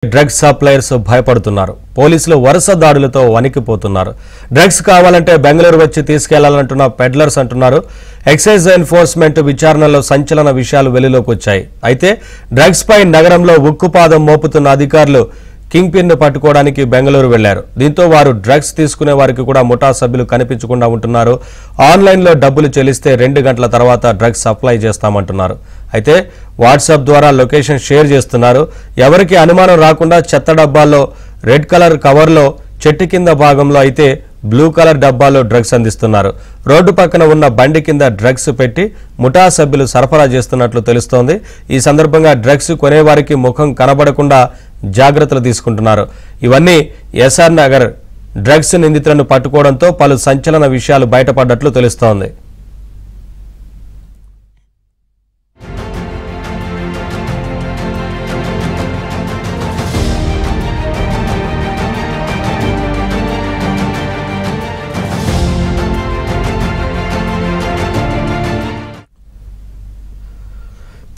Drugs suppliers భయపడుతున్నారు. పోలీసులు వరుస దాడులతో వణికిపోతున్నారు. డ్రగ్స్ కావాలంటే బెంగళూరు వచ్చి తీసుకెళ్లాలంటున్న పెడ్లర్స్ అంటున్నారు. ఎక్సైజ్ ఎన్ఫోర్స్మెంట్ విచారణలో సంచలన విషయాలు వెలుగులోకి వచ్చాయి. అయితే డ్రగ్స్ పై నగరంలో ఉక్కుపాదం మోపుతున్న అధికారులు కింగ్ పిన్ పట్టుకోవడానికి బెంగళూరు వెళ్లారు. దీంతో వారు డ్రగ్స్ తీసుకునే వారికి కూడా ముఠా సభ్యులు కనిపించకుండా ఉంటున్నారు. ఆన్లైన్లో డబ్బులు చెల్లిస్తే 2 గంటల తర్వాత డ్రగ్స్ సప్లై చేస్తామంటున్నారు. అయితే వాట్సాప్ ద్వారా లొకేషన్ షేర్ చేస్తున్నారు. ఎవరికి అనుమానం రాకుండా చెత్త డబ్బాల్లో రెడ్ కలర్ కవర్లో, చెట్టు కింద భాగంలో అయితే బ్లూ కలర్ డబ్బాలో డ్రగ్స్ అందిస్తున్నారు. రోడ్డు పక్కన ఉన్న బండి కింద డ్రగ్స్ పెట్టి ముఠా సభ్యులు సరఫరా చేస్తున్నట్లు తెలుస్తోంది. ఈ సందర్భంగా డ్రగ్స్ కొనేవారికి ముఖం కనబడకుండా జాగ్రత్తలు తీసుకుంటున్నారు. ఇవన్నీ ఎస్ఆర్ నగర్ డ్రగ్స్ నిందితులను పట్టుకోవడంతో పలు సంచలన విషయాలు బయటపడ్డట్లు తెలుస్తోంది.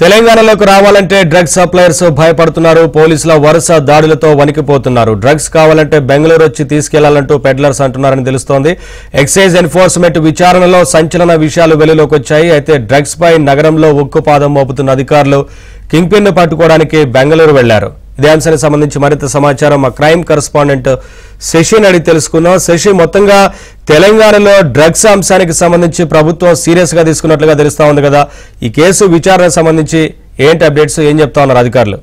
తెలంగాణలోకి రావాలంటే డ్రగ్స్ సప్లయర్స్ భయపడుతున్నారు. పోలీసుల వరుస దాడులతో వణికిపోతున్నారు. డ్రగ్స్ కావాలంటే బెంగళూరు వచ్చి తీసుకెళ్లాలంటూ పెడ్లర్స్ అంటున్నారని తెలుస్తోంది. ఎక్సైజ్ ఎన్ఫోర్స్మెంట్ విచారణలో సంచలన విషయాలు వెలుగులోకి వచ్చాయి. అయితే డ్రగ్స్ పై నగరంలో ఉక్కుపాదం మోపుతున్న అధికారులు కింగ్ పిన్ పట్టుకోవడానికి బెంగళూరు వెళ్లారు. ఇదే అంశానికి సంబంధించి మరింత సమాచారం మా క్రైమ్ కరెస్పాండెంట్ శశిని అడిగి తెలుసుకున్నాం. శశి, మొత్తంగా తెలంగాణలో డ్రగ్స్ అంశానికి సంబంధించి ప్రభుత్వం సీరియస్ గా తీసుకున్నట్లుగా తెలుస్తా ఉంది కదా. ఈ కేసు విచారణకు సంబంధించి ఏంటి అప్డేట్స్, ఏం చెప్తా ఉన్నారు అధికారులు?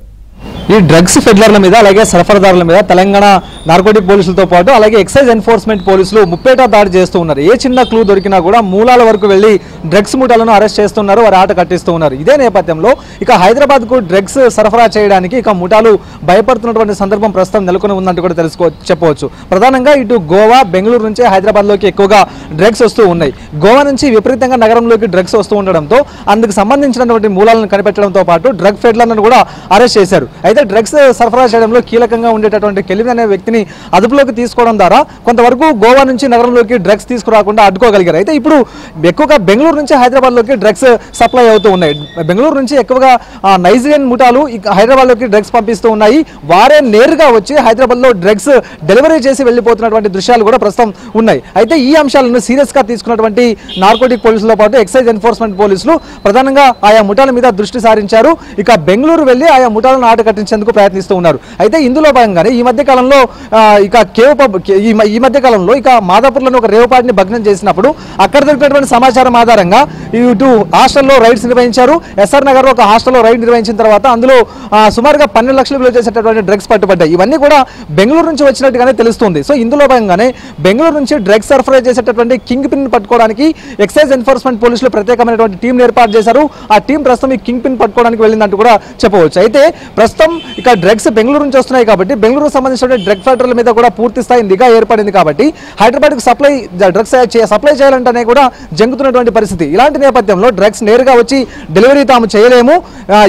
ఈ డ్రగ్స్ ఫెడ్లర్ల మీద అలాగే సరఫరాదారుల మీద తెలంగాణ నార్కోటిక్ పోలీసులతో పాటు అలాగే ఎక్సైజ్ ఎన్ఫోర్స్మెంట్ పోలీసులు ముప్పేట దాడి చేస్తూ ఉన్నారు. ఏ చిన్న క్లూ దొరికినా కూడా మూలాల వరకు వెళ్లి డ్రగ్స్ ముఠాలను అరెస్ట్ చేస్తున్నారు, వారి ఆట కట్టిస్తూ ఉన్నారు. ఇదే నేపథ్యంలో ఇక హైదరాబాద్ కు డ్రగ్స్ సరఫరా చేయడానికి ఇక ముఠాలు భయపడుతున్నటువంటి సందర్భం ప్రస్తుతం నెలకొని ఉందంటూ కూడా చెప్పవచ్చు. ప్రధానంగా ఇటు గోవా, బెంగళూరు నుంచి హైదరాబాద్ లోకి ఎక్కువగా డ్రగ్స్ వస్తూ ఉన్నాయి. గోవా నుంచి విపరీతంగా నగరంలోకి డ్రగ్స్ వస్తూ ఉండడంతో అందుకు సంబంధించినటువంటి మూలాలను కనిపెట్టడంతో పాటు డ్రగ్ ఫెడ్లర్లను కూడా అరెస్ట్ చేశారు. అయితే డ్రగ్స్ సరఫరా చేయడంలో కీలకంగా ఉండేటటువంటి కెలివిన్ అనే వ్యక్తిని అదుపులోకి తీసుకోవడం ద్వారా కొంతవరకు గోవా నుంచి నగరంలోకి డ్రగ్స్ తీసుకురాకుండా అడ్డుకోగలిగారు. అయితే ఇప్పుడు ఎక్కువగా బెంగళూరు నుంచి హైదరాబాద్ లోకి డ్రగ్స్ సప్లై అవుతూ ఉన్నాయి. బెంగళూరు నుంచి ఎక్కువగా నైజీరియన్ ముఠాలు హైదరాబాద్ లోకి డ్రగ్స్ పంపిస్తూ ఉన్నాయి. వారే నేరుగా వచ్చి హైదరాబాద్ లో డ్రగ్స్ డెలివరీ చేసి వెళ్లిపోతున్నటువంటి దృశ్యాలు కూడా ప్రస్తుతం ఉన్నాయి. అయితే ఈ అంశాలను సీరియస్ గా తీసుకున్నటువంటి నార్కోటిక్ పోలీసులతో పాటు ఎక్సైజ్ ఎన్ఫోర్స్మెంట్ పోలీసులు ప్రధానంగా ఆయా ముఠాల మీద దృష్టి సారించారు. ఇక బెంగళూరు వెళ్లి ఆయా ముఠాలను ఆట కట్టించేందుకు ప్రయత్నిస్తూ ఉన్నారు. అయితే ఇందులో భాగంగానే ఈ మధ్య కాలంలో ఇక మాదాపూర్లో ఒక రేవుపాటిని భగ్నం చేసినప్పుడు అక్కడ దొరికినటువంటి సమాచారం ఆధారంగా ఇటు హాస్టల్లో రైడ్స్ నిర్వహించారు. ఎస్ఆర్ నగర్ లో ఒక హాస్టల్లో రైడ్ నిర్వహించిన తర్వాత అందులో సుమారుగా 12 లక్షలు విలువ చేసేటటువంటి డ్రగ్స్ పట్టుబడ్డాయి. ఇవన్నీ కూడా బెంగళూరు నుంచి వచ్చినట్టుగానే తెలుస్తుంది. సో ఇందులో భాగంగానే బెంగళూరు నుంచి డ్రగ్స్ సరఫరా చేసేటటువంటి కింగ్ పిన్ పట్టుకోవడానికి ఎక్సైజ్ ఎన్ఫోర్స్మెంట్ పోలీసులు ప్రత్యేకమైనటువంటి టీం ఏర్పాటు చేశారు. ఆ టీం ప్రస్తుతం ఈ కింగ్ పిన్ పట్టుకోవడానికి వెళ్ళిందంటూ కూడా చెప్పవచ్చు. అయితే ప్రస్తుతం ఇక డ్రగ్స్ బెంగళూరు నుంచి వస్తున్నాయి కాబట్టి బెంగళూరుకు సంబంధించిన డ్రగ్ ఫ్యాక్టరీల మీద కూడా పూర్తి స్థాయి నిఘా ఏర్పడింది కాబట్టి హైదరాబాద్ కు డ్రగ్స్ సప్లై చేయాలంటేనే కూడా జంకుతున్నటువంటి పరిస్థితి. ఇలాంటి నేపథ్యంలో డ్రగ్స్ నేరుగా వచ్చి డెలివరీ తాము చేయలేము,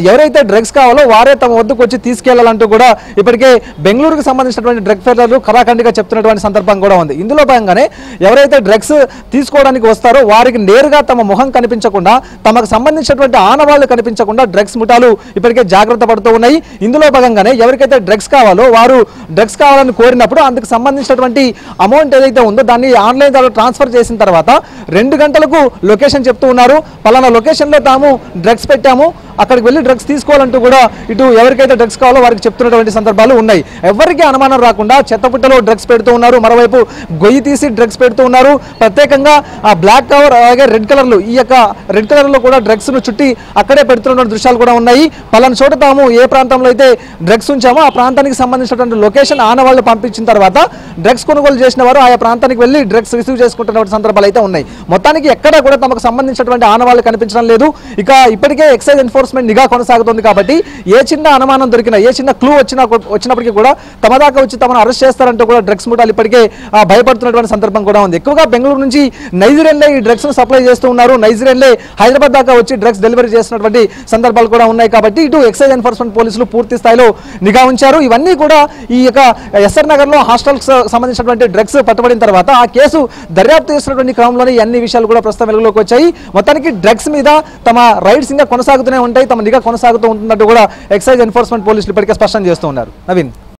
ఎవరైతే డ్రగ్స్ కావాలో వారే తమ వద్దకు వచ్చి తీసుకెళ్లాలంటూ కూడా ఇప్పటికే బెంగళూరుకు సంబంధించినటువంటి డ్రగ్ ఫ్యాక్టరీలు ఖరాఖండిగా చెప్తున్నటువంటి సందర్భం కూడా ఉంది. ఇందులో భాగంగానే ఎవరైతే డ్రగ్స్ తీసుకోవడానికి వస్తారో వారికి నేరుగా తమ ముఖం కనిపించకుండా, తమకు సంబంధించినటువంటి ఆనవాళ్లు కనిపించకుండా డ్రగ్స్ ముఠాలు ఇప్పటికే జాగ్రత్త పడుతూ ఉన్నాయి. ఇందులో భాగంగానే ఎవరికైతే డ్రగ్స్ కావాలో వారు డ్రగ్స్ కావాలని కోరినప్పుడు అందుకు సంబంధించినటువంటి అమౌంట్ ఏదైతే ఉందో దాన్ని ఆన్లైన్ ద్వారా ట్రాన్స్ఫర్ చేసిన తర్వాత 2 గంటలకు లొకేషన్ చెప్తూ ఉన్నారు. పలానా లొకేషన్లో తాము డ్రగ్స్ పెట్టాము, అక్కడికి వెళ్ళి డ్రగ్స్ తీసుకోవాలంటూ కూడా ఇటు ఎవరికైతే డ్రగ్స్ కావాలో వారికి చెప్తున్నటువంటి సందర్భాలు ఉన్నాయి. ఎవరికి అనుమానం రాకుండా చెత్తపుట్టలో డ్రగ్స్ పెడుతూ ఉన్నారు, మరోవైపు గొయ్యి తీసి డ్రగ్స్ పెడుతూ ఉన్నారు. ప్రత్యేకంగా ఆ బ్లాక్ కవర్ అలాగే రెడ్ కలర్లు, ఈ యొక్క రెడ్ కలర్లో కూడా డ్రగ్స్ ను చుట్టి అక్కడే పెడుతున్నటువంటి దృశ్యాలు కూడా ఉన్నాయి. పలానా చోట తాము ఏ ప్రాంతంలో అయితే డ్రగ్స్ ఉంచామో ఆ ప్రాంతానికి సంబంధించినటువంటి లొకేషన్ ఆనవాళ్లు పంపించిన తర్వాత డ్రగ్స్ కొనుగోలు చేసిన వారు ఆయా ప్రాంతానికి వెళ్ళి డ్రగ్స్ రిసీవ్ చేసుకుంటున్న సందర్భాలు అయితే ఉన్నాయి. మొత్తానికి ఎక్కడ కూడా తమకు సంబంధించినటువంటి ఆనవాళ్లు కనిపించడం లేదు. ఇక ఇప్పటికే ఎక్సైజ్ ఎన్ఫోర్స్మెంట్ నిఘా కొనసాగుతుంది కాబట్టి ఏ చిన్న అనుమానం దొరికినా, ఏ చిన్న క్లూ వచ్చినప్పటికీ కూడా తమ దాకా వచ్చి తమను అరెస్ట్ చేస్తారంటూ కూడా డ్రగ్స్ ముఠాలు ఇప్పటికే భయపడుతున్నటువంటి సందర్భం కూడా ఉంది. ఎక్కువగా బెంగళూరు నుంచి నైజీరియన్లే ఈ డ్రగ్స్ ను సప్లై చేస్తూ ఉన్నారు. నైజీరియన్లే హైదరాబాద్ దాకా వచ్చి డ్రగ్స్ డెలివరీ చేస్తున్నటువంటి సందర్భాలు కూడా ఉన్నాయి. కాబట్టి ఇటు ఎక్సైజ్ ఎన్ఫోర్స్మెంట్ పోలీసులు పూర్తి స్థాయిలో నిఘా ఉంచారు. ఇవన్నీ కూడా ఈ యొక్క ఎస్ఆర్ నగర్ లో హాస్టల్స్ సంబంధించినటువంటి డ్రగ్స్ పట్టుబడిన తర్వాత ఆ కేసు దర్యాప్తు చేస్తున్నటువంటి క్రమంలోనే అన్ని విషయాలు కూడా ప్రస్తుతం వెలుగులోకి వచ్చాయి. మొత్తానికి డ్రగ్స్ మీద తమ రైడ్స్ ఇంకా కొనసాగుతూనే ఉన్నాయి. ఉంటాయి, తమ నిఘా కొనసాగుతూ ఉంటున్నట్టు కూడా ఎక్సైజ్ ఎన్ఫోర్స్మెంట్ పోలీసులు ఇప్పటికే స్పష్టం చేస్తూ ఉన్నారు. నవీన్.